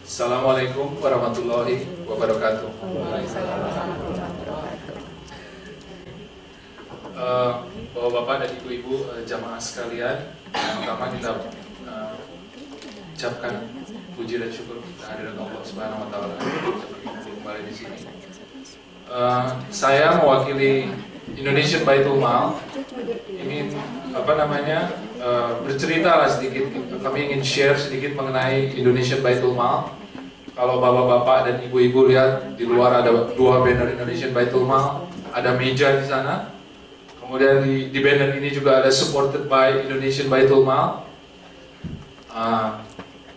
Assalamualaikum warahmatullahi wabarakatuh. Bapak-bapak dan ibu-ibu jamaah sekalian, yang pertama kita ucapkan puji dan syukur kehadirat Allah Subhanahu wa taala kembali di sini. Saya mewakili Indonesian Baitul Mal ingin bercerita lah sedikit. Kami ingin share sedikit mengenai Indonesian Baitul Mal. Kalau bapak-bapak dan ibu-ibu lihat di luar ada dua banner Indonesian Baitul Mal, ada meja di sana. Kemudian di banner ini juga ada supported by Indonesian Baitul Mal.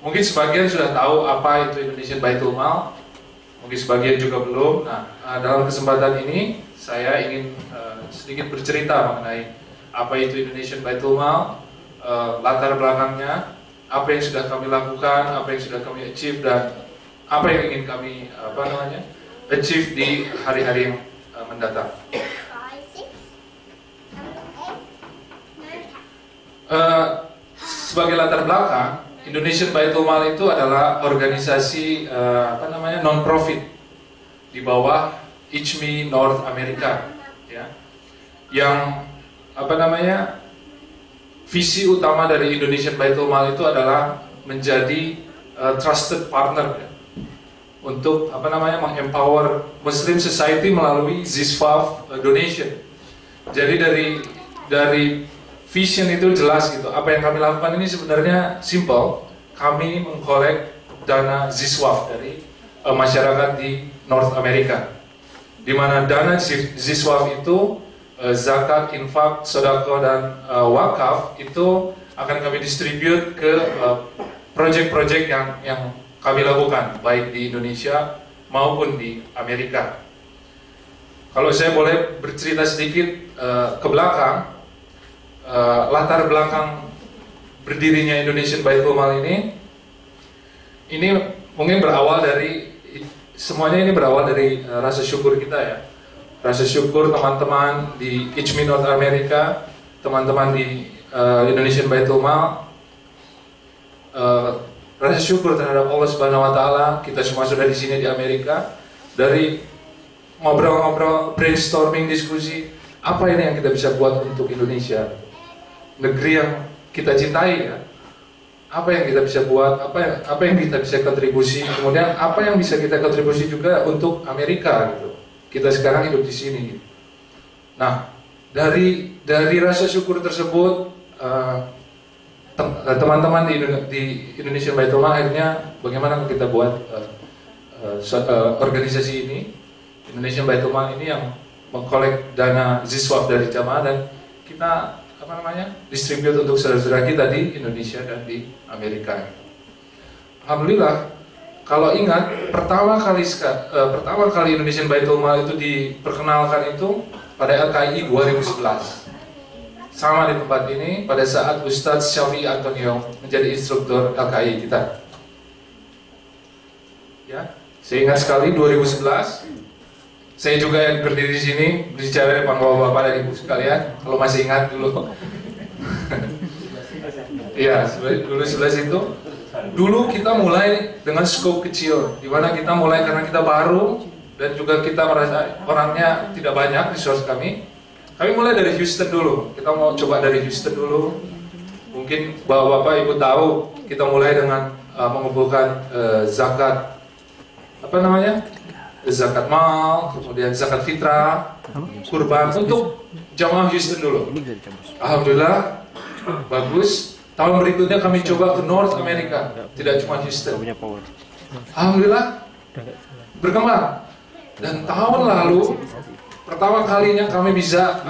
Mungkin sebagian sudah tahu apa itu Indonesian Baitul Mal, mungkin sebagian juga belum. Dalam kesempatan ini saya ingin sedikit bercerita mengenai apa itu Indonesian Baitul Mal, latar belakangnya, apa yang sudah kami lakukan, apa yang sudah kami achieve, dan apa yang ingin kami achieve di hari-hari yang mendatang. Sebagai latar belakang, Indonesian Baitul Mal itu adalah organisasi non-profit di bawah ICMI North America, ya, yang visi utama dari Indonesian Baitul Mal itu adalah menjadi trusted partner, ya, untuk mengempower Muslim society melalui ZISFAF donation. Jadi dari vision itu jelas gitu. Apa yang kami lakukan ini sebenarnya simple. Kami mengkolek dana ZISWAF dari masyarakat di North America, di mana dana ZISWAF itu zakat, infak, sedekah, dan wakaf itu akan kami distribute ke project-project yang kami lakukan baik di Indonesia maupun di Amerika. Kalau saya boleh bercerita sedikit ke belakang, latar belakang berdirinya Indonesian Baitul Mal ini mungkin berawal dari rasa syukur kita, ya. Rasa syukur teman-teman di ICMI North America, teman-teman di Indonesian Baitul Mal, rasa syukur terhadap Allah Subhanahu wa taala. Kita semua sudah di sini di Amerika, dari ngobrol-ngobrol, brainstorming, diskusi, apa ini yang kita bisa buat untuk Indonesia, negeri yang kita cintai, ya. Apa yang kita bisa buat, apa yang kita bisa kontribusi, kemudian apa yang bisa kita kontribusi juga untuk Amerika, gitu. Kita sekarang hidup di sini, gitu. Nah, dari rasa syukur tersebut, teman-teman di Indonesian Baitul Mal akhirnya bagaimana kita buat organisasi ini, Indonesian Baitul Mal ini, yang mengkolek dana ZISWAF dari jamaah, dan kita distribute untuk saudara-saudara kita di Indonesia dan di Amerika. Alhamdulillah, kalau ingat pertama kali Indonesian Baitul Mal itu diperkenalkan itu pada LKI 2011. Sama di tempat ini pada saat Ustadz Syafi'i Antonio menjadi instruktur LKI kita. Ya, saya ingat sekali 2011. Saya juga yang berdiri di sini berbicara depan bapak-bapak dan ibu sekalian, kalau masih ingat dulu. Iya, dulu 11 itu. Dulu kita mulai dengan skop kecil, di mana kita mulai karena kita baru dan juga kita merasa orangnya tidak banyak resource kami. Kami mulai dari Houston dulu. Kita mau coba dari Houston dulu. Mungkin bapak-bapak ibu tahu, kita mulai dengan mengumpulkan zakat zakat mal, kemudian zakat fitrah, kurban untuk jamaah Houston dulu. Alhamdulillah, bagus. Tahun berikutnya kami coba ke North America, tidak cuma Houston. Alhamdulillah, berkembang. Dan tahun lalu, pertama kalinya kami bisa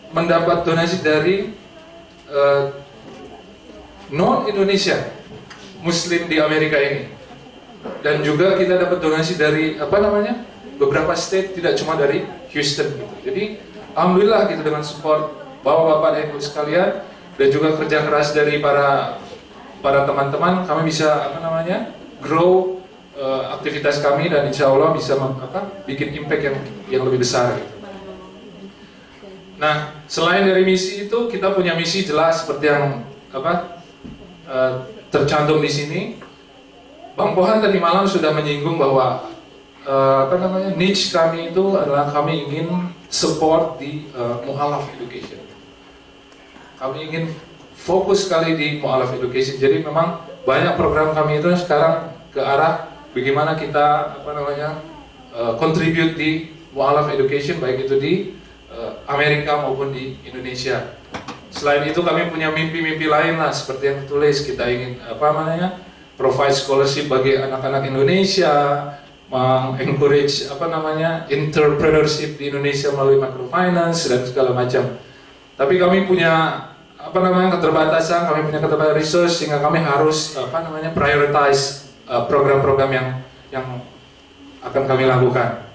mendapat donasi dari non Indonesia Muslim di Amerika ini. Dan juga kita dapat donasi dari beberapa state, tidak cuma dari Houston, gitu. Jadi alhamdulillah kita dengan support bapak-bapak dan ibu sekalian dan juga kerja keras dari para teman-teman, kami bisa grow aktivitas kami, dan insya Allah bisa bikin impact yang lebih besar, gitu. Nah, selain dari misi itu, kita punya misi jelas seperti yang tercantum di sini, Bang Pohan tadi malam sudah menyinggung bahwa niche kami itu adalah kami ingin support di mu'alaf education. Kami ingin fokus sekali di mu'alaf education. Jadi memang banyak program kami itu sekarang ke arah bagaimana kita contribute di mu'alaf education, baik itu di Amerika maupun di Indonesia. Selain itu kami punya mimpi-mimpi lain lah, seperti yang ditulis. Kita ingin provide scholarship bagi anak-anak Indonesia, encourage entrepreneurship di Indonesia melalui microfinance dan segala macam. Tapi kami punya keterbatasan, kami punya keterbatasan resource, sehingga kami harus prioritize program-program yang akan kami lakukan.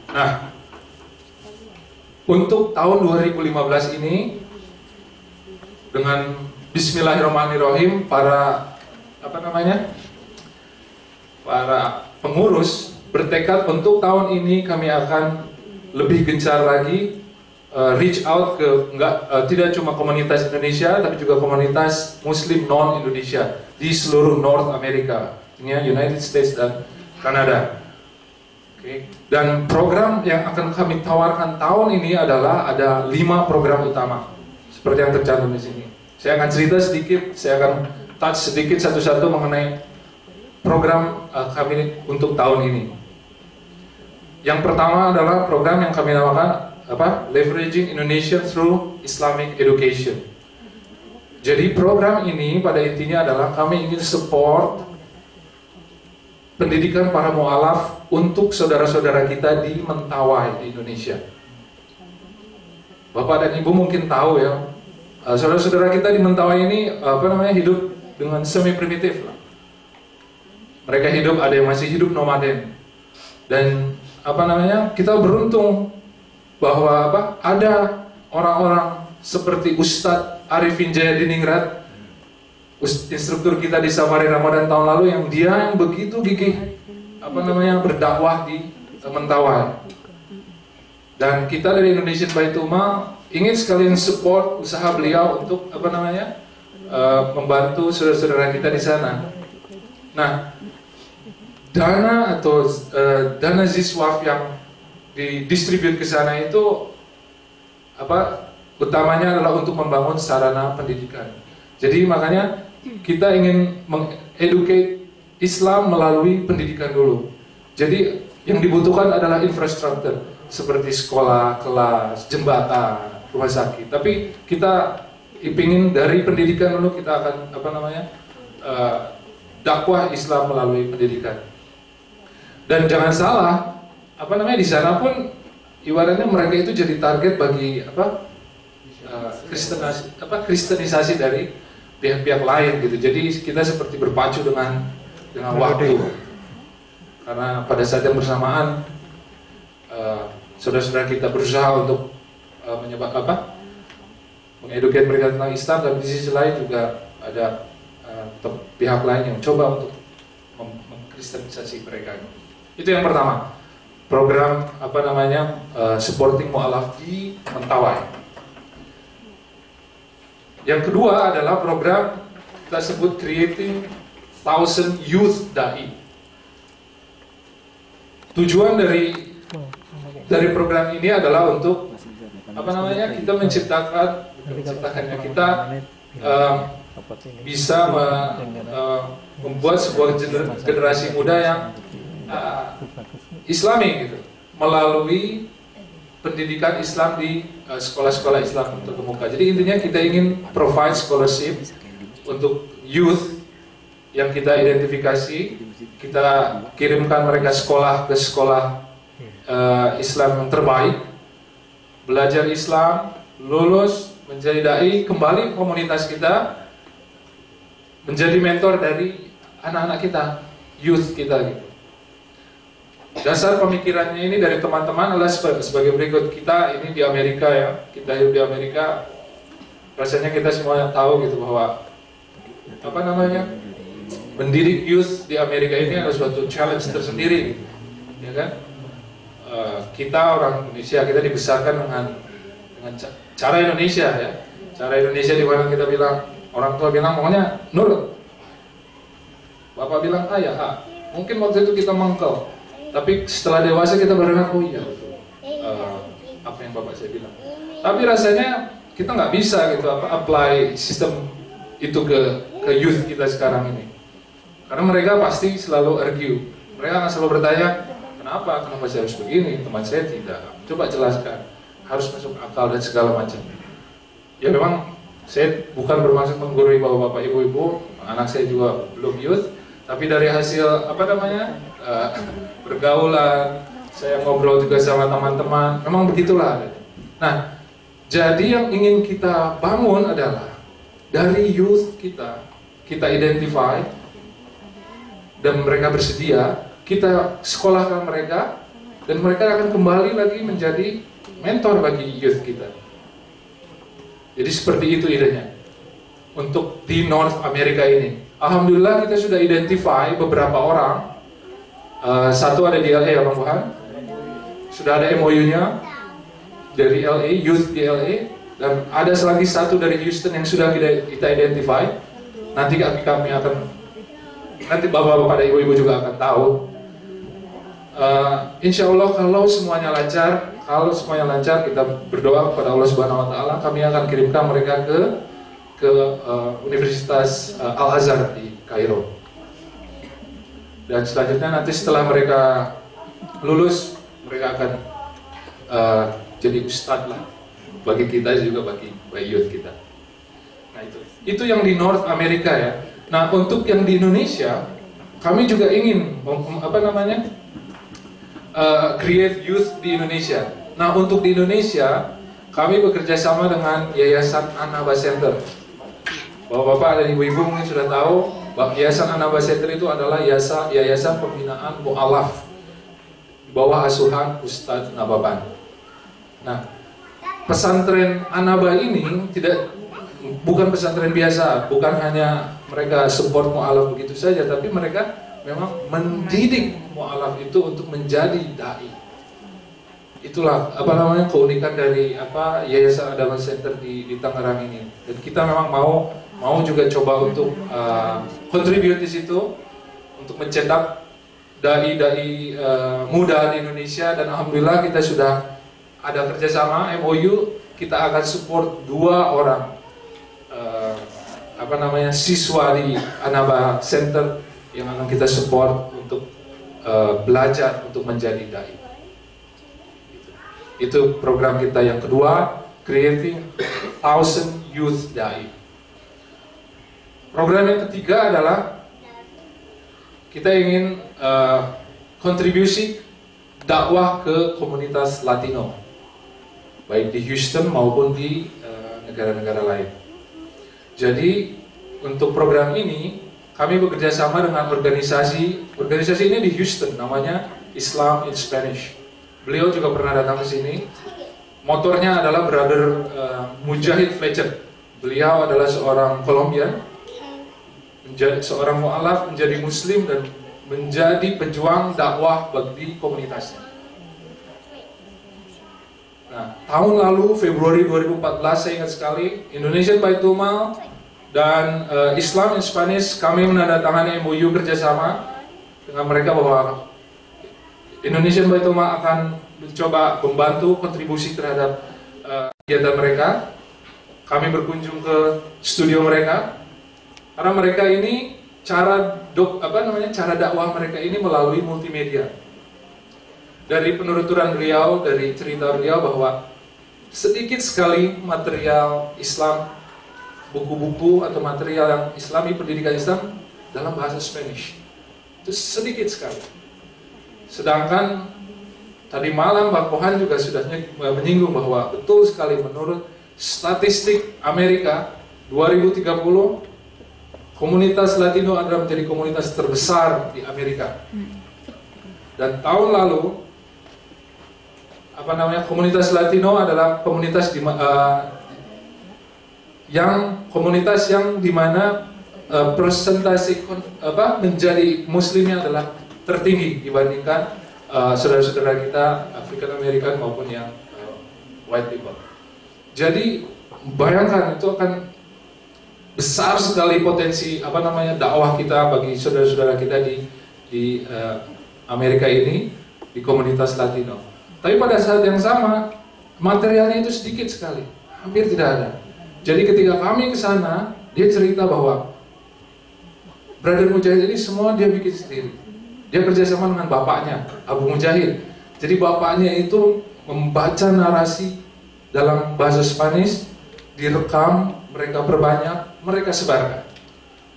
Nah, untuk tahun 2015 ini, dengan Bismillahirrahmanirrahim, para pengurus bertekad untuk tahun ini kami akan lebih gencar lagi reach out ke tidak cuma komunitas Indonesia, tapi juga komunitas Muslim non Indonesia di seluruh North America, United States dan Kanada. Okay. Dan program yang akan kami tawarkan tahun ini adalah ada 5 program utama seperti yang tercantum di sini. Saya akan cerita sedikit, saya akan touch sedikit satu-satu mengenai program kami untuk tahun ini. Yang pertama adalah program yang kami namakan Leveraging Indonesia through Islamic Education. Jadi program ini pada intinya adalah kami ingin support pendidikan para mu'alaf untuk saudara-saudara kita di Mentawai di Indonesia. Bapak dan Ibu mungkin tahu ya, saudara-saudara kita di Mentawai ini hidup dengan semi primitif lah. Mereka hidup, ada yang masih hidup nomaden. Dan kita beruntung bahwa ada orang-orang seperti Ustadz Arifin Jayadiningrat, instruktur kita di Safari Ramadan tahun lalu, yang begitu gigih berdakwah di Mentawai. Dan kita dari Indonesian Baitul Mal ingin sekalian support usaha beliau untuk membantu saudara-saudara kita di sana. Nah, dana atau dana Ziswaf yang didistribut ke sana itu utamanya adalah untuk membangun sarana pendidikan. Jadi makanya kita ingin mengeducate Islam melalui pendidikan dulu. Jadi yang dibutuhkan adalah infrastruktur seperti sekolah, kelas, jembatan, rumah sakit. Tapi kita ingin dari pendidikan dulu, kita akan dakwah Islam melalui pendidikan. Dan jangan salah, di sana pun ibaratnya mereka itu jadi target bagi kristenisasi dari pihak-pihak lain gitu. Jadi kita seperti berpacu dengan waktu. Karena pada saat yang bersamaan saudara-saudara kita berusaha untuk mengedukasi mereka tentang Islam, dan di sisi lain juga ada pihak lain yang coba untuk mengkristenisasi mereka. Itu yang pertama. Program supporting mu'alaf di Mentawai. Yang kedua adalah program kita sebut Creating 1000 Youth Dai. Tujuan dari program ini adalah untuk kita bisa membuat sebuah generasi muda yang Islami gitu, melalui pendidikan Islam di sekolah-sekolah Islam terkemuka. Jadi intinya kita ingin provide scholarship untuk youth yang kita identifikasi, kita kirimkan mereka sekolah ke sekolah Islam yang terbaik, belajar Islam, lulus, menjadi dai, kembali ke komunitas kita, menjadi mentor dari anak-anak kita, youth kita gitu. Dasar pemikirannya ini dari teman-teman adalah sebagai berikut. Kita ini di Amerika ya, kita hidup di Amerika, rasanya kita semua tahu gitu bahwa mendidik youth di Amerika ini adalah suatu challenge tersendiri, ya kan? Kita orang Indonesia, kita dibesarkan dengan cara Indonesia ya, cara Indonesia di mana kita bilang, orang tua bilang pokoknya nurut. Bapak bilang A ya A. Mungkin waktu itu kita mangkel, tapi setelah dewasa kita baru ingat, oh iya betul, apa yang Bapak saya bilang. Tapi rasanya kita nggak bisa gitu apply sistem itu ke youth kita sekarang ini. Karena mereka pasti selalu argue. Mereka akan selalu bertanya, kenapa saya harus begini, teman saya tidak. Coba jelaskan, harus masuk akal dan segala macam. Ya memang saya bukan bermaksud menggurui bapak-bapak, ibu-ibu, anak saya juga belum youth. Tapi dari hasil pergaulan, saya ngobrol juga sama teman-teman, memang begitulah. Nah, jadi yang ingin kita bangun adalah dari youth kita identify dan mereka bersedia, kita sekolahkan mereka dan mereka akan kembali lagi menjadi mentor bagi youth kita. Jadi seperti itu idenya untuk di North America ini. Alhamdulillah kita sudah identify beberapa orang. Satu ada di LA ya Bang Buhan, sudah ada MOU-nya dari LA, youth di LA, dan ada lagi satu dari Houston yang sudah kita identify. Nanti kami akan, nanti bapak-bapak dan ibu-ibu juga akan tahu. Insya Allah kalau semuanya lancar, kita berdoa kepada Allah Subhanahu Wa Taala, kami akan kirimkan mereka ke Universitas Al-Azhar di Kairo. Dan selanjutnya nanti setelah mereka lulus, mereka akan jadi ustadz lah bagi kita juga bagi youth kita. Nah itu yang di North America ya. Nah untuk yang di Indonesia, kami juga ingin create youth di Indonesia. Nah untuk di Indonesia, kami bekerja sama dengan Yayasan Anaba Center. Bapak-bapak dan ibu-ibu mungkin sudah tahu bahwa Yayasan Anaba Center itu adalah yayasan pembinaan mu'alaf di bawah asuhan Ustadz Nababan. Nah, pesantren Anaba ini bukan pesantren biasa, bukan hanya mereka support mu'alaf begitu saja, tapi mereka memang mendidik mu'alaf itu untuk menjadi dai. Itulah keunikan dari Yayasan Anaba Center di Tangerang ini. Dan kita memang mau juga coba untuk contribute di situ untuk mencetak dai-dai muda di Indonesia, dan alhamdulillah kita sudah ada kerjasama MOU. Kita akan support 2 orang siswa di Anaba Center yang akan kita support untuk belajar untuk menjadi dai. Itu program kita yang kedua, Creating 1,000 Youth Dai. Program yang ketiga adalah kita ingin kontribusi dakwah ke komunitas Latino, baik di Houston maupun di negara-negara lain. Jadi untuk program ini kami bekerja sama dengan organisasi ini di Houston, namanya Islam in Spanish. Beliau juga pernah datang ke sini. Motornya adalah Brother Mujahid Fletcher. Beliau adalah seorang Kolombian, seorang mu'alaf, menjadi Muslim dan menjadi pejuang dakwah bagi komunitasnya. Nah, tahun lalu Februari 2014 saya ingat sekali, Indonesian Baitul Mal dan Islam in Spanish, kami menandatangani MOU kerjasama dengan mereka bahwa Indonesian Baitul Mal akan mencoba membantu kontribusi terhadap kegiatan mereka. Kami berkunjung ke studio mereka karena mereka ini cara dakwah mereka ini melalui multimedia. Dari penuturan beliau, dari cerita beliau bahwa sedikit sekali material Islam, buku-buku atau material yang Islami, pendidikan Islam dalam bahasa Spanish. Itu sedikit sekali. Sedangkan tadi malam Bang Pohan juga sudah menyinggung bahwa betul sekali menurut statistik Amerika 2030 komunitas Latino adalah menjadi komunitas terbesar di Amerika. Dan tahun lalu komunitas Latino adalah komunitas yang dimana persentase menjadi Muslimnya adalah tertinggi dibandingkan saudara-saudara kita African American maupun yang white people. Jadi bayangkan itu akan besar sekali potensi dakwah kita bagi saudara-saudara kita di Amerika ini, di komunitas Latino. Tapi pada saat yang sama materialnya itu sedikit sekali, hampir tidak ada. Jadi ketika kami ke sana, dia cerita bahwa Brother Mujahid ini semua dia bikin sendiri. Dia kerjasama dengan bapaknya, Abu Mujahid. Jadi bapaknya itu membaca narasi dalam bahasa Spanish, direkam, mereka perbanyak, mereka sebarkan.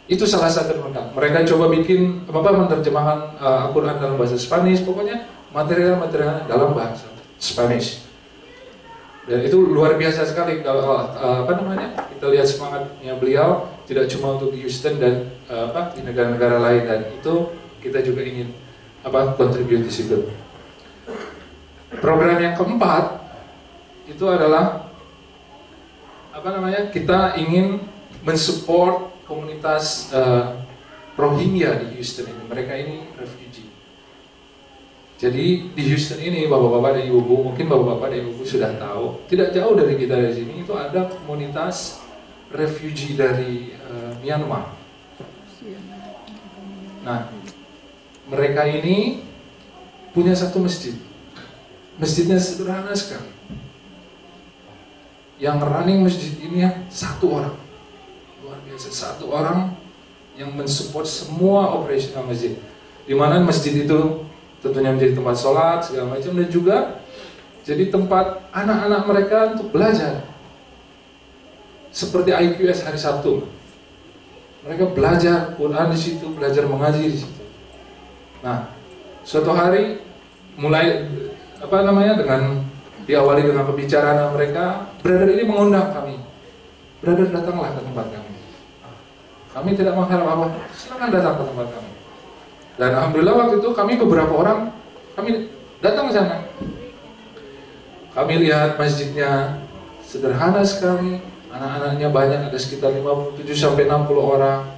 Itu salah satu mereka. Mereka coba bikin menerjemahkan Al-Quran dalam bahasa Spanish, pokoknya material-material dalam bahasa Spanish. Dan itu luar biasa sekali kalau kita lihat semangatnya beliau tidak cuma untuk di Houston dan di negara-negara lain, dan itu kita juga ingin kontribusi di situ. Program yang keempat itu adalah kita ingin mensupport komunitas Rohingya di Houston ini. Mereka ini refugee. Jadi di Houston ini bapak-bapak dan ibu-ibu, mungkin bapak-bapak dan ibu-ibu sudah tahu, tidak jauh dari kita dari sini itu ada komunitas refugee dari Myanmar. Nah, mereka ini punya satu masjid. Masjidnya sederhana sekali. Yang running masjid ini satu orang. Luar biasa, satu orang yang mensupport semua operasional masjid. Di mana masjid itu tentunya menjadi tempat sholat segala macam, dan juga jadi tempat anak-anak mereka untuk belajar. Seperti IQS hari Sabtu. Mereka belajar Quran di situ, belajar mengaji di situ. Nah, suatu hari mulai dengan diawali dengan pembicaraan mereka, brother ini mengundang kami. Brother, datanglah ke tempat kami. Kami tidak mengharap apa, silakan datang ke tempat kami. Dan alhamdulillah waktu itu kami beberapa orang kami datang ke sana. Kami lihat masjidnya sederhana sekali, anak-anaknya banyak, ada sekitar 57-60 orang.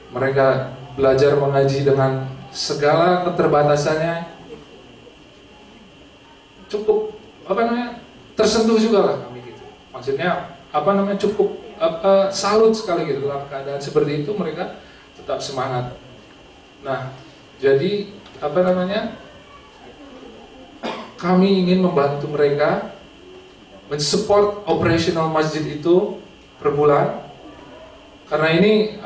Mereka belajar mengaji dengan segala keterbatasannya. Cukup tersentuh juga lah kami gitu. Maksudnya cukup salut sekali gitu dalam keadaan seperti itu, mereka tetap semangat. Nah, jadi kami ingin membantu mereka mensupport operasional masjid itu per bulan, karena ini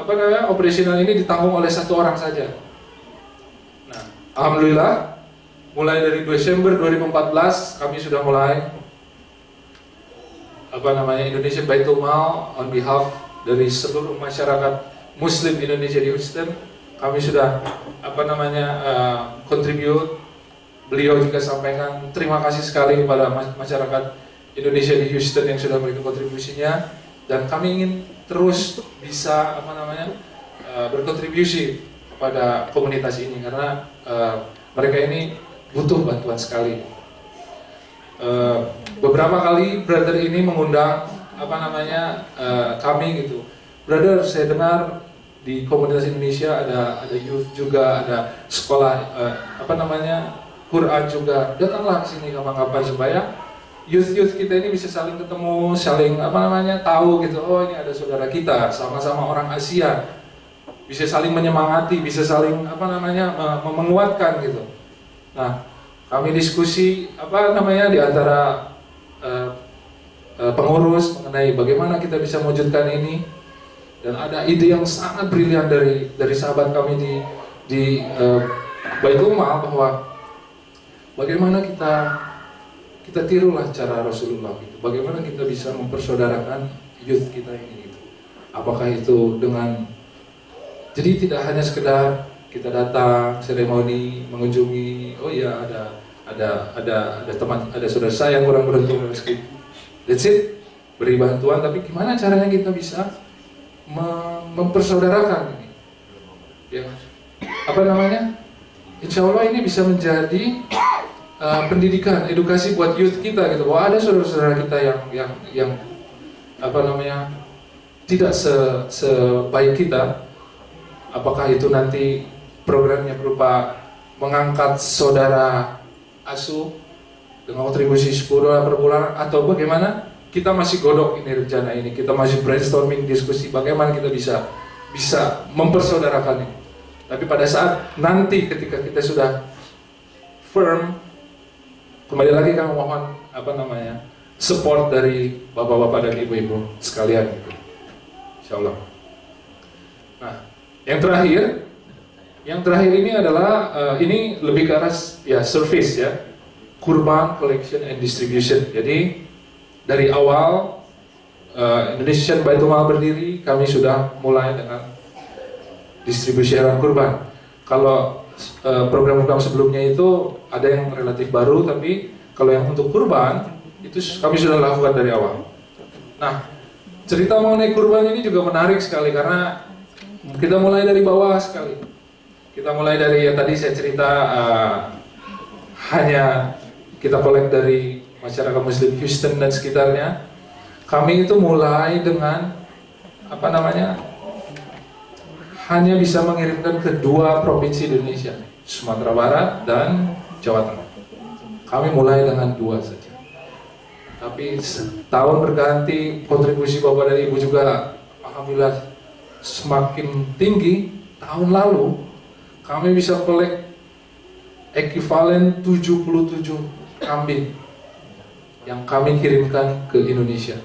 operasional ini ditanggung oleh satu orang saja. Nah, alhamdulillah mulai dari Desember 2014 kami sudah mulai Indonesia Baitul Mal on behalf dari seluruh masyarakat Muslim Indonesia di Houston. Kami sudah contribute. Beliau juga sampaikan terima kasih sekali kepada masyarakat Indonesia di Houston yang sudah memberikan kontribusinya, dan kami ingin terus bisa berkontribusi kepada komunitas ini karena mereka ini butuh bantuan sekali. Beberapa kali brother ini mengundang kami gitu. Brother, saya dengar di komunitas Indonesia ada youth juga, ada sekolah Quran juga. Datanglah ke sini kapan-kapan supaya youth kita ini bisa saling ketemu, saling tahu gitu. Oh, ini ada saudara kita, sama-sama orang Asia. Bisa saling menyemangati, bisa saling menguatkan gitu. Nah, kami diskusi di antara pengurus mengenai bagaimana kita bisa mewujudkan ini, dan ada ide yang sangat brilian dari sahabat kami di Baitul Mal bahwa bagaimana kita tirulah cara Rasulullah gitu. Bagaimana kita bisa mempersaudarakan youth kita ini gitu. Apakah itu dengan jadi tidak hanya sekedar kita datang seremoni mengunjungi, oh ya ada teman, ada saudara saya yang kurang beruntung, that's it, beri bantuan, tapi gimana caranya kita bisa mempersaudarakan ini, ya Insya Allah ini bisa menjadi pendidikan, edukasi buat youth kita gitu, bahwa ada saudara-saudara kita yang tidak sebaik kita. Apakah itu nanti programnya berupa mengangkat saudara asuh dengan kontribusi $10 per bulan, atau bagaimana? kita masih godok ini rencana ini, kita masih brainstorming, diskusi bagaimana kita bisa mempersaudarakan ini. Tapi pada saat nanti ketika kita sudah firm, kembali lagi kami mohon support dari bapak-bapak dan ibu-ibu sekalian gitu. Insya Allah. Nah, yang terakhir ini adalah ini lebih ke arah ya service ya, kurban collection and distribution. Jadi dari awal Indonesian Baitul Mal berdiri, kami sudah mulai dengan distribusi hewan kurban. Kalau program-program sebelumnya itu ada yang relatif baru, tapi kalau yang untuk kurban itu kami sudah lakukan dari awal. Nah, cerita mengenai kurban ini juga menarik sekali karena kita mulai dari bawah sekali. Kita mulai dari ya tadi saya cerita hanya kita kolek dari masyarakat Muslim Houston dan sekitarnya. Kami itu mulai dengan hanya bisa mengirimkan ke 2 provinsi Indonesia, Sumatera Barat dan Jawa Tengah. Kami mulai dengan 2 saja. Tapi tahun berganti, kontribusi Bapak dan Ibu juga alhamdulillah semakin tinggi. Tahun lalu kami bisa kolek ekuivalen 77 kambing yang kami kirimkan ke Indonesia.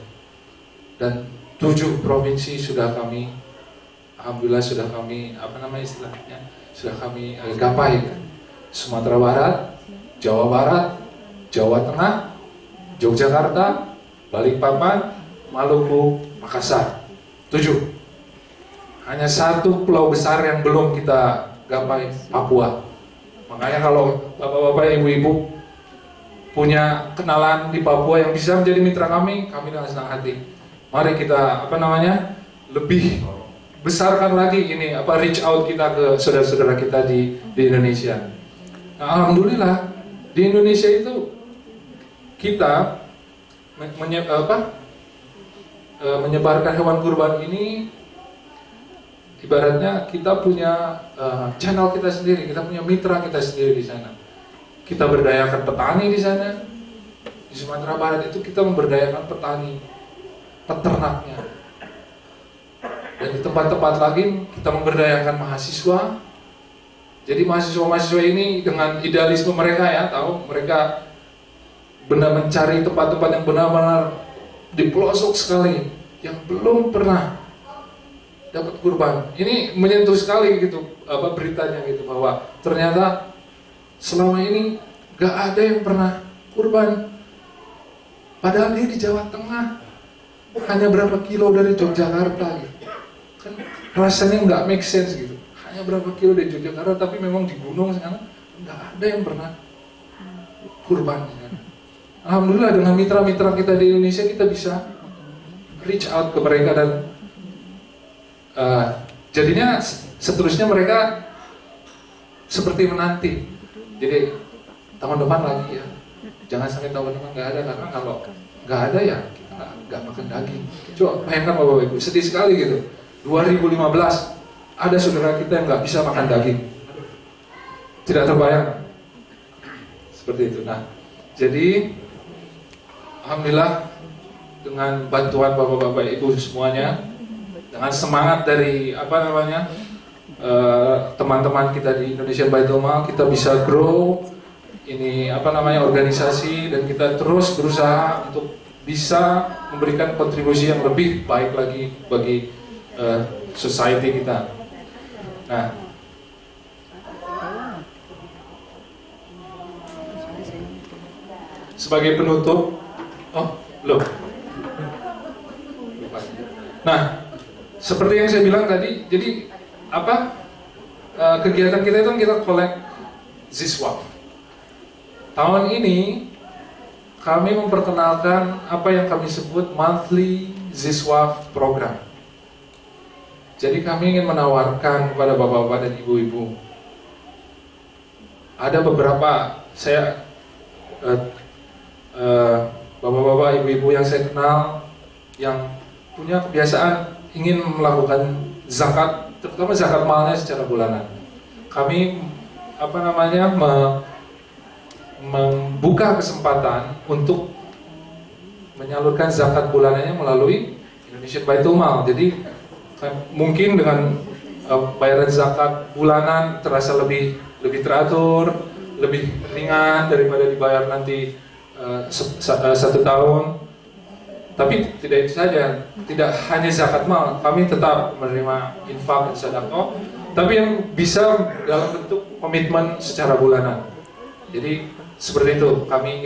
Dan 7 provinsi sudah kami, alhamdulillah sudah kami, sudah kami gapai. Sumatera Barat, Jawa Barat, Jawa Tengah, Yogyakarta, Balikpapan, Maluku, Makassar. 7. Hanya 1 pulau besar yang belum kita gapai, Papua. Makanya kalau bapak-bapak, ibu-ibu punya kenalan di Papua yang bisa menjadi mitra kami dengan senang hati. Mari kita lebih besarkan lagi ini reach out kita ke saudara-saudara kita di Indonesia. Nah, alhamdulillah di Indonesia itu kita menyebarkan hewan kurban ini ibaratnya kita punya channel kita sendiri, kita punya mitra kita sendiri di sana. Kita berdayakan petani di sana. Di Sumatera Barat itu kita memberdayakan petani, peternaknya. Dan di tempat-tempat lagi kita memberdayakan mahasiswa. Jadi mahasiswa-mahasiswa ini dengan idealisme mereka ya, mereka benar mencari tempat-tempat yang benar-benar di pelosok sekali, yang belum pernah dapat kurban. Ini menyentuh sekali gitu beritanya gitu, bahwa ternyata selama ini gak ada yang pernah kurban. Padahal dia di Jawa Tengah, hanya berapa kilo dari Yogyakarta gitu. Kan rasanya nggak make sense gitu. Hanya berapa kilo dari Yogyakarta, tapi memang di gunung sana nggak ada yang pernah kurban. Alhamdulillah dengan mitra-mitra kita di Indonesia kita bisa reach out ke mereka dan jadinya seterusnya mereka seperti menanti. Jadi tahun depan lagi ya, jangan sampai tahun depan nggak ada, karena kalau nggak ada ya kita nggak makan daging. Coba bayangkan Bapak Ibu, sedih sekali gitu. 2015 ada saudara kita yang nggak bisa makan daging, tidak terbayang seperti itu. Nah, jadi alhamdulillah dengan bantuan Bapak-bapak Ibu semuanya, dengan semangat dari teman-teman kita di Indonesian Baitul Mal, kita bisa grow ini organisasi, dan kita terus berusaha untuk bisa memberikan kontribusi yang lebih baik lagi bagi society kita. Nah, sebagai penutup, nah, seperti yang saya bilang tadi, jadi kegiatan kita itu kita collect Ziswaf. Tahun ini kami memperkenalkan apa yang kami sebut monthly Ziswaf program. Jadi kami ingin menawarkan kepada bapak-bapak dan ibu-ibu, ada beberapa bapak-bapak ibu-ibu yang saya kenal yang punya kebiasaan ingin melakukan zakat, terutama zakat malnya secara bulanan. Kami membuka kesempatan untuk menyalurkan zakat bulanannya melalui Indonesian Baitul Mal. Jadi mungkin dengan bayaran zakat bulanan terasa lebih teratur, lebih ringan daripada dibayar nanti 1 tahun. Tapi tidak itu saja, tidak hanya zakat mal, kami tetap menerima infak dan sedekah, tapi yang bisa dalam bentuk komitmen secara bulanan. Jadi seperti itu, kami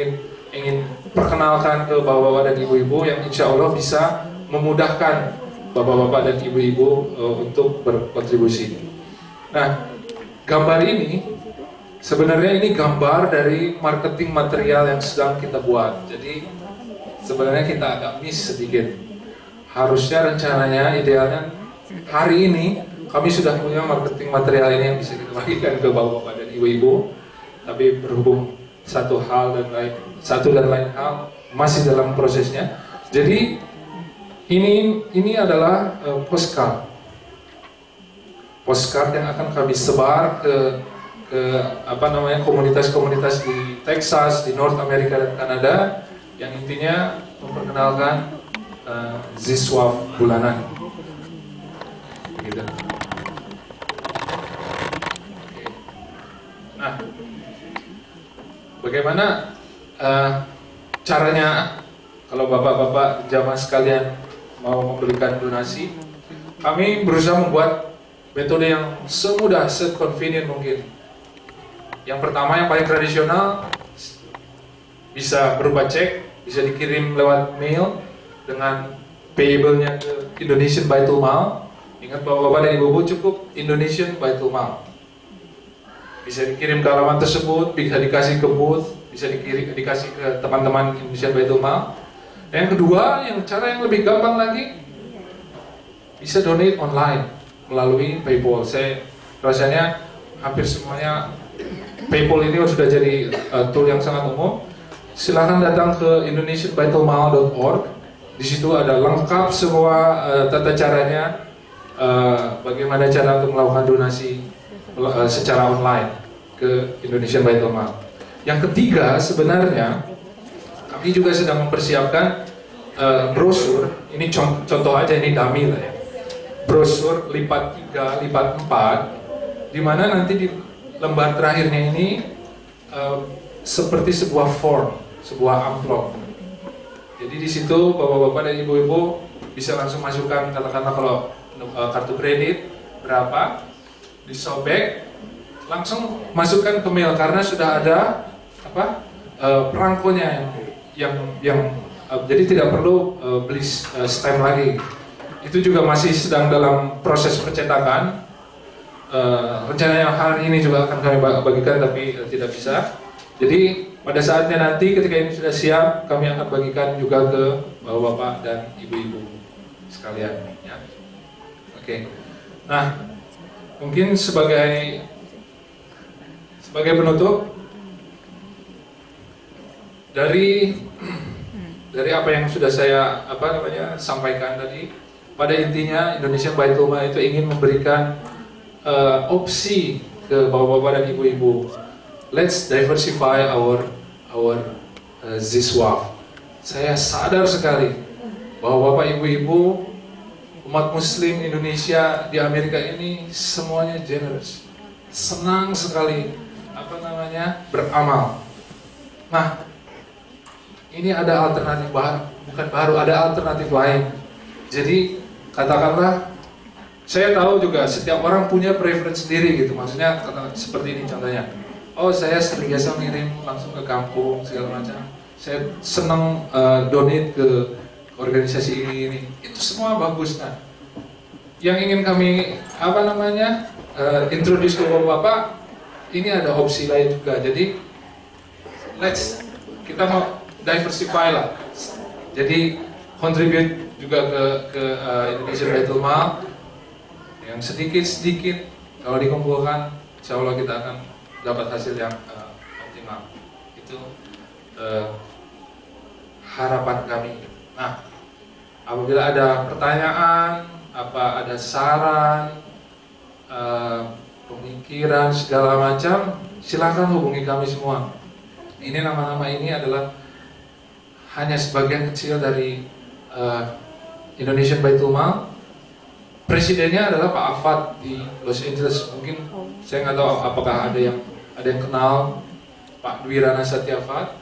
ingin perkenalkan ke bapak-bapak dan ibu-ibu yang insya Allah bisa memudahkan bapak-bapak dan ibu-ibu untuk berkontribusi. Nah, gambar ini sebenarnya ini gambar dari marketing material yang sedang kita buat. Jadi sebenarnya kita agak miss sedikit. Harusnya rencananya, idealnya hari ini kami sudah punya marketing material ini yang bisa kita bagikan ke bapak-bapak dan ibu-ibu. Tapi berhubung satu dan lain hal masih dalam prosesnya. Jadi ini adalah postcard yang akan kami sebar ke komunitas-komunitas di Texas, di North America dan Kanada, yang intinya memperkenalkan Ziswaf bulanan. Gitu. Nah, bagaimana caranya kalau bapak-bapak jamaah sekalian mau memberikan donasi? Kami berusaha membuat metode yang semudah, se-convenient mungkin. Yang pertama, yang paling tradisional, bisa berupa cek, bisa dikirim lewat mail dengan payable-nya ke Indonesian Baitul Mal. Ingat bapak-bapak dan ibu-ibu, cukup Indonesian Baitul Mal. Bisa dikirim ke alamat tersebut, bisa dikasih ke booth, bisa dikasih ke teman-teman Indonesian Baitul Mal. Yang kedua, cara yang lebih gampang lagi, bisa donate online melalui PayPal. Saya rasanya hampir semuanya PayPal ini sudah jadi tool yang sangat umum. Silakan datang ke indonesianbaitulmal.org. Di situ ada lengkap semua tata caranya, bagaimana cara untuk melakukan donasi secara online ke Indonesian Baitul Mal. Yang ketiga, sebenarnya kami juga sedang mempersiapkan brosur. Ini contoh aja, ini dummy lah ya. Brosur lipat 3, lipat 4, di mana nanti di lembar terakhirnya ini seperti sebuah form, sebuah amplop. Jadi di situ bapak-bapak dan ibu-ibu bisa langsung masukkan, katakanlah kalau kartu kredit berapa, disobek, langsung masukkan ke mail karena sudah ada perangkonya yang jadi tidak perlu beli stamp lagi. Itu juga masih sedang dalam proses percetakan. Rencananya hari ini juga akan kami bagikan, tapi tidak bisa. Jadi pada saatnya nanti ketika ini sudah siap, kami akan bagikan juga ke bapak-bapak dan ibu-ibu sekalian. Ya. Oke. Nah, mungkin sebagai penutup dari apa yang sudah saya sampaikan tadi, pada intinya Indonesian Baitul Mal itu ingin memberikan opsi ke bapak-bapak dan ibu-ibu. Let's diversify our Ziswaf. Saya sadar sekali bahwa bapak ibu-ibu umat Muslim Indonesia di Amerika ini semuanya generous, senang sekali beramal. Nah, ini ada alternatif ada alternatif lain. Jadi katakanlah, saya tahu juga setiap orang punya preference sendiri gitu. Maksudnya seperti ini contohnya. Oh, saya biasa ngirim langsung ke kampung segala macam. Saya senang donate ke organisasi ini. Itu semua bagus. Nah, yang ingin kami introduce ke bapak, ini ada opsi lain juga. Jadi kita mau diversify lah. Jadi contribute juga ke Indonesian Baitul Mal yang sedikit kalau dikumpulkan, insya Allah kita akan dapat hasil yang optimal. Itu harapan kami. Nah, apabila ada pertanyaan, ada saran, pemikiran segala macam, silakan hubungi kami semua. Ini nama-nama ini adalah hanya sebagian kecil dari Indonesian Baitul Mal. Presidennya adalah Pak Afad di Los Angeles. Mungkin saya nggak tahu apakah ada yang kenal Pak Dwi Rana Satyafat.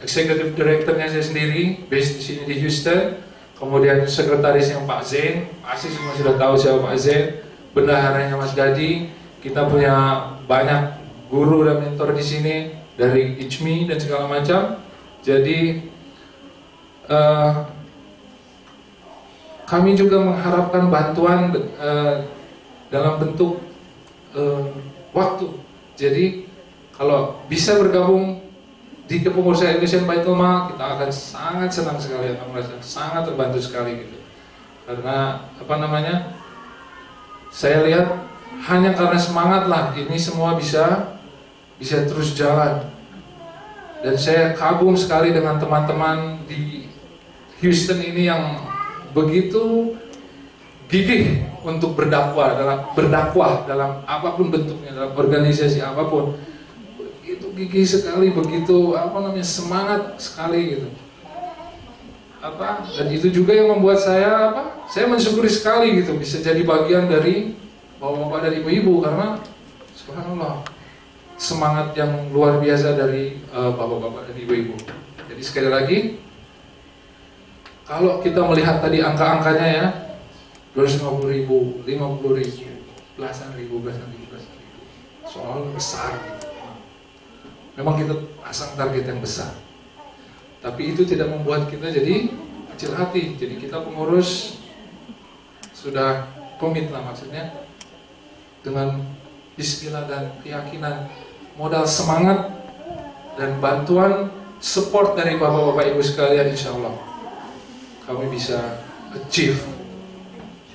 Executive Directornya saya sendiri, based di sini di Houston. Kemudian sekretarisnya Pak Zain, pasti semua sudah tahu siapa Pak Zain. Bendaharanya Mas Gadi. Kita punya banyak guru dan mentor di sini dari ICMI dan segala macam. Jadi kami juga mengharapkan bantuan dalam bentuk waktu. Jadi kalau bisa bergabung di kepengurusan Indonesian Baitul Mal, kita akan sangat senang sekali, akan merasa sangat terbantu sekali gitu. Karena saya lihat hanya karena semangat lah ini semua bisa terus jalan. Dan saya kagum sekali dengan teman-teman di Houston ini yang begitu gigih untuk berdakwah dalam apapun bentuknya, dalam organisasi apapun. Begitu gigih sekali, begitu semangat sekali gitu. Dan itu juga yang membuat saya mensyukuri sekali gitu bisa jadi bagian dari bapak-bapak dan ibu-ibu, karena subhanallah semangat yang luar biasa dari bapak-bapak dan ibu-ibu. Jadi sekali lagi, kalau kita melihat tadi angka-angkanya ya, 250.000, 50.000, belasan ribu, soal besar gitu. Memang kita pasang target yang besar, tapi itu tidak membuat kita jadi kecil hati. Jadi kita pengurus sudah komit lah, maksudnya dengan bismillah dan keyakinan, modal semangat dan bantuan support dari bapak-bapak ibu sekalian, insya Allah kami bisa achieve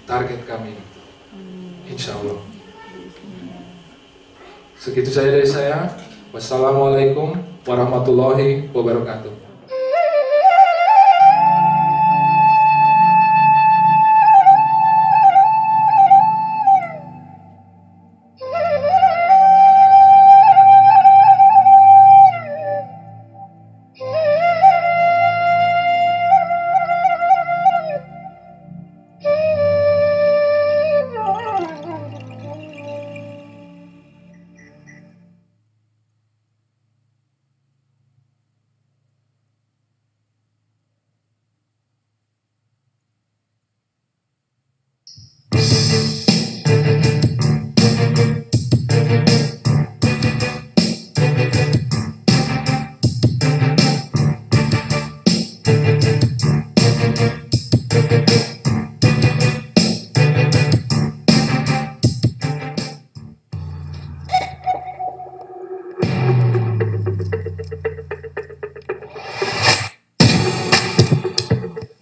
target kami, insya Allah. Segitu saja dari saya. Wassalamualaikum warahmatullahi wabarakatuh.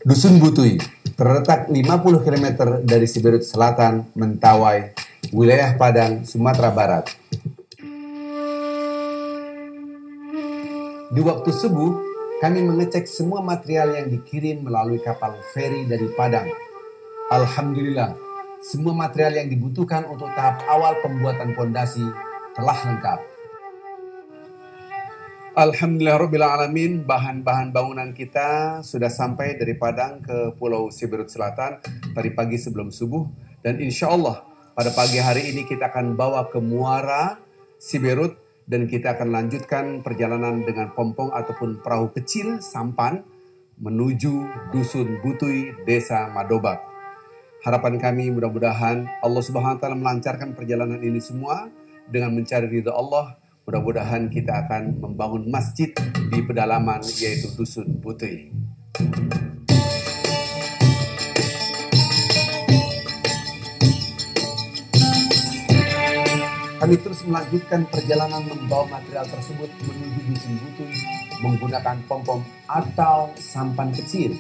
Dusun Butui terletak 50 km dari Siberut Selatan, Mentawai, wilayah Padang, Sumatera Barat. Di waktu subuh, kami mengecek semua material yang dikirim melalui kapal feri dari Padang. Alhamdulillah, semua material yang dibutuhkan untuk tahap awal pembuatan pondasi telah lengkap. Alhamdulillahirrabbilalamin, bahan-bahan bangunan kita sudah sampai dari Padang ke Pulau Siberut Selatan tadi pagi sebelum subuh. Dan insya Allah pada pagi hari ini kita akan bawa ke Muara Siberut dan kita akan lanjutkan perjalanan dengan pompong ataupun perahu kecil sampan menuju Dusun Butui, Desa Madobak. Harapan kami mudah-mudahan Allah Subhanahu wa Ta'ala melancarkan perjalanan ini semua dengan mencari ridha Allah. Mudah-mudahan kita akan membangun masjid di pedalaman yaitu Dusun Butui. Kami terus melanjutkan perjalanan membawa material tersebut menuju Dusun Butui menggunakan pom-pom atau sampan kecil.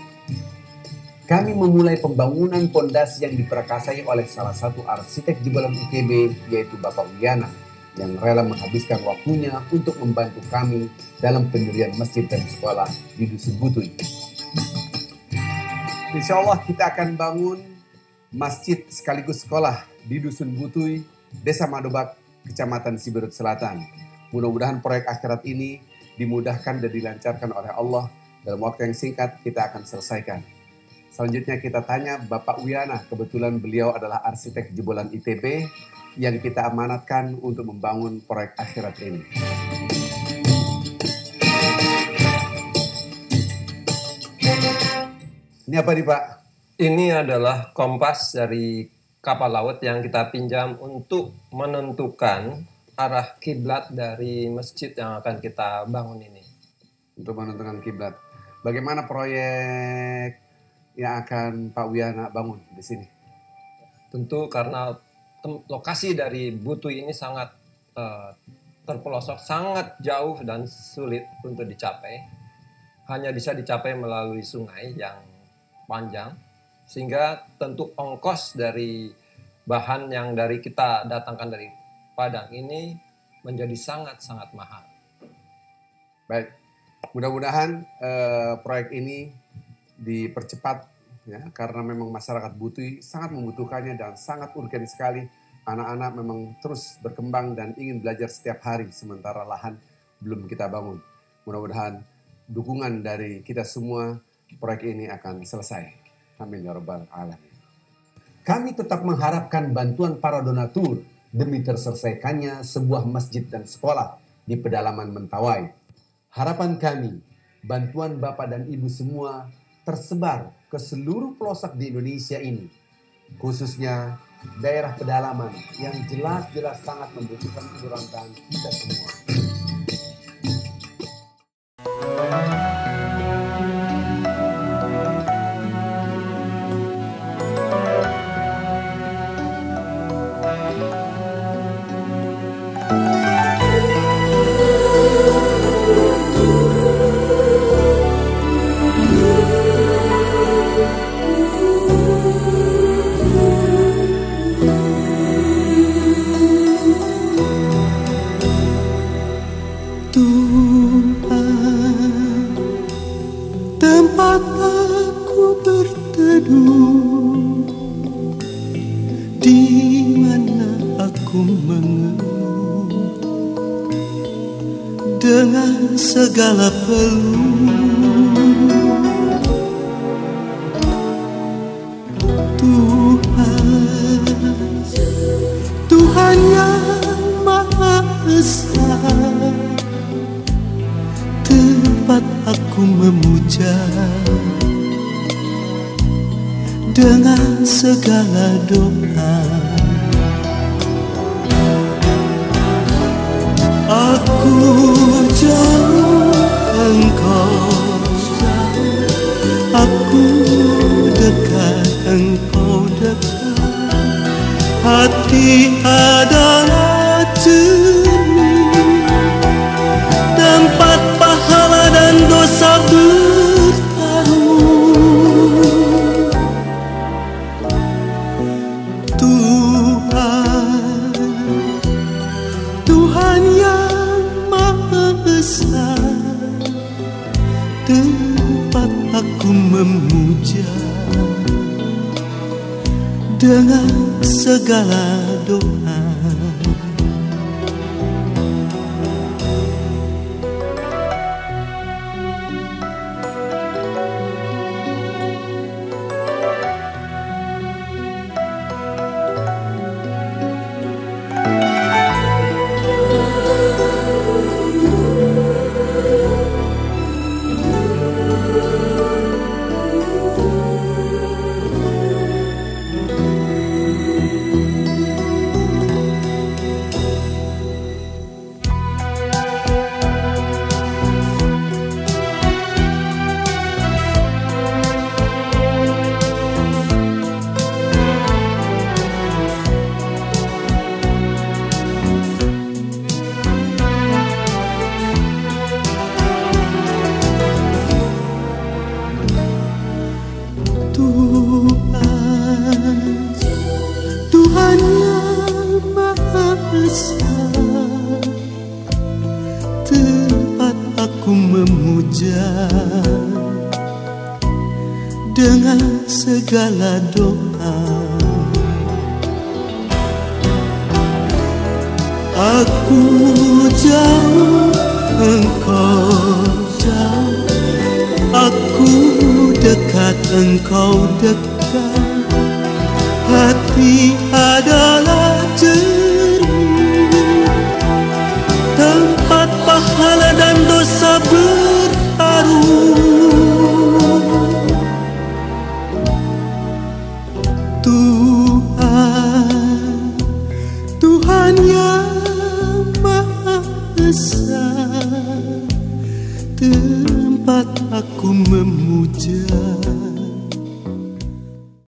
Kami memulai pembangunan pondasi yang diperakasai oleh salah satu arsitek jebolan ITB yaitu Bapak Wiyana, yang rela menghabiskan waktunya untuk membantu kami dalam pendirian masjid dan sekolah di Dusun Butui. Insya Allah kita akan bangun masjid sekaligus sekolah di Dusun Butui, Desa Madobak, Kecamatan Siberut Selatan. Mudah-mudahan proyek akhirat ini dimudahkan dan dilancarkan oleh Allah Dalam waktu yang singkat kita akan selesaikan. Selanjutnya kita tanya Bapak Wiana, kebetulan beliau adalah arsitek jebolan ITB yang kita amanatkan untuk membangun proyek akhirat ini. Ini apa nih Pak? Ini adalah kompas dari kapal laut yang kita pinjam untuk menentukan arah kiblat dari masjid yang akan kita bangun ini. Untuk menentukan kiblat. Bagaimana proyek yang akan Pak Wiana bangun di sini? Tentu karena lokasi dari Butuh ini sangat terpelosok, sangat jauh dan sulit untuk dicapai. Hanya bisa dicapai melalui sungai yang panjang, sehingga tentu ongkos dari bahan yang dari kita datangkan dari Padang ini menjadi sangat-sangat mahal. Baik, mudah-mudahan proyek ini dipercepat ya, karena memang masyarakat Butuh sangat membutuhkannya dan sangat urgen sekali. Anak-anak memang terus berkembang dan ingin belajar setiap hari sementara lahan belum kita bangun. Mudah-mudahan dukungan dari kita semua proyek ini akan selesai. Amin ya rabbal alamin. Kami tetap mengharapkan bantuan para donatur demi terselesaikannya sebuah masjid dan sekolah di pedalaman Mentawai. Harapan kami, bantuan Bapak dan Ibu semua tersebar ke seluruh pelosok di Indonesia ini, khususnya daerah pedalaman yang jelas-jelas sangat membutuhkan uluran kita semua. Dengan segala Tuhan yang Maha Esa, tempat aku memuja dengan segala doa. Aku jauh, engkau jauh, aku dekat, engkau dekat. Hati adalah cermin, tempat pahala dan dosa bertarung. Tuhan yang Maha Esa, tempat aku memuja dengan segala doa. Tuhan yang Maha Esa, tempat aku memuja dengan segala doa. Aku jauh, engkau jauh, Engkau dekat, hati adalah jernih, tempat pahala dan dosa bertarung. Tuhan yang Maha Esa, tempat aku memuja.